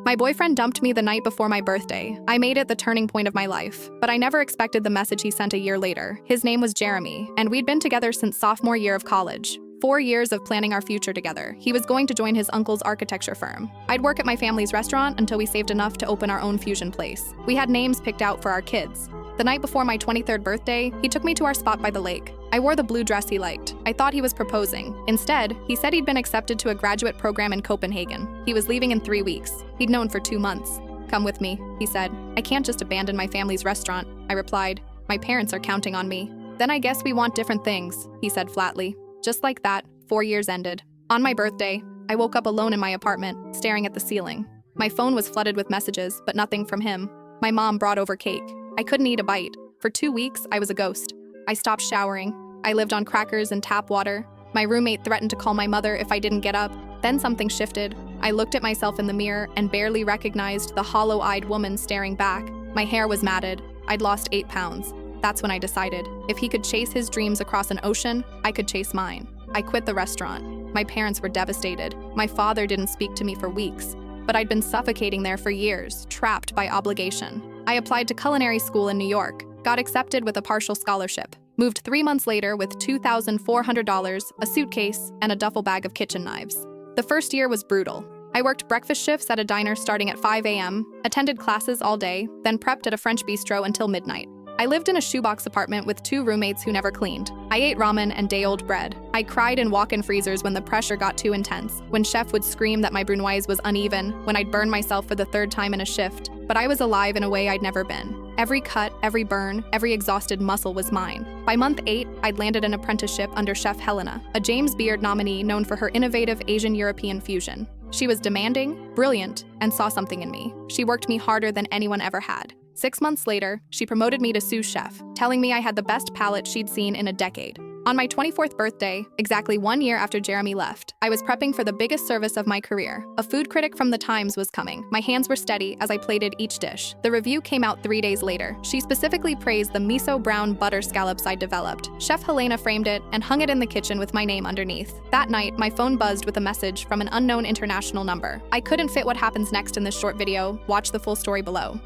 My boyfriend dumped me the night before my birthday. I made it the turning point of my life, but I never expected the message he sent a year later. His name was Jeremy, and we'd been together since sophomore year of college. 4 years of planning our future together. He was going to join his uncle's architecture firm. I'd work at my family's restaurant until we saved enough to open our own fusion place. We had names picked out for our kids. The night before my 23rd birthday, he took me to our spot by the lake. I wore the blue dress he liked. I thought he was proposing. Instead, he said he'd been accepted to a graduate program in Copenhagen. He was leaving in 3 weeks. He'd known for 2 months. "Come with me," he said. "I can't just abandon my family's restaurant," I replied. "My parents are counting on me." "Then I guess we want different things," he said flatly. Just like that, 4 years ended. On my birthday, I woke up alone in my apartment, staring at the ceiling. My phone was flooded with messages, but nothing from him. My mom brought over cake. I couldn't eat a bite. For 2 weeks, I was a ghost. I stopped showering. I lived on crackers and tap water. My roommate threatened to call my mother if I didn't get up. Then something shifted. I looked at myself in the mirror and barely recognized the hollow-eyed woman staring back. My hair was matted. I'd lost 8 pounds. That's when I decided, if he could chase his dreams across an ocean, I could chase mine. I quit the restaurant. My parents were devastated. My father didn't speak to me for weeks. But I'd been suffocating there for years, trapped by obligation. I applied to culinary school in New York, got accepted with a partial scholarship, moved 3 months later with $2,400, a suitcase, and a duffel bag of kitchen knives. The first year was brutal. I worked breakfast shifts at a diner starting at 5 a.m., attended classes all day, then prepped at a French bistro until midnight. I lived in a shoebox apartment with 2 roommates who never cleaned. I ate ramen and day-old bread. I cried in walk-in freezers when the pressure got too intense, when chef would scream that my brunoise was uneven, when I'd burn myself for the 3rd time in a shift. But I was alive in a way I'd never been. Every cut, every burn, every exhausted muscle was mine. By month 8, I'd landed an apprenticeship under Chef Helena, a James Beard nominee known for her innovative Asian-European fusion. She was demanding, brilliant, and saw something in me. She worked me harder than anyone ever had. 6 months later, she promoted me to sous chef, telling me I had the best palate she'd seen in a decade. On my 24th birthday, exactly 1 year after Jeremy left, I was prepping for the biggest service of my career. A food critic from The Times was coming. My hands were steady as I plated each dish. The review came out 3 days later. She specifically praised the miso brown butter scallops I'd developed. Chef Helena framed it and hung it in the kitchen with my name underneath. That night, my phone buzzed with a message from an unknown international number. I couldn't fit what happens next in this short video. Watch the full story below.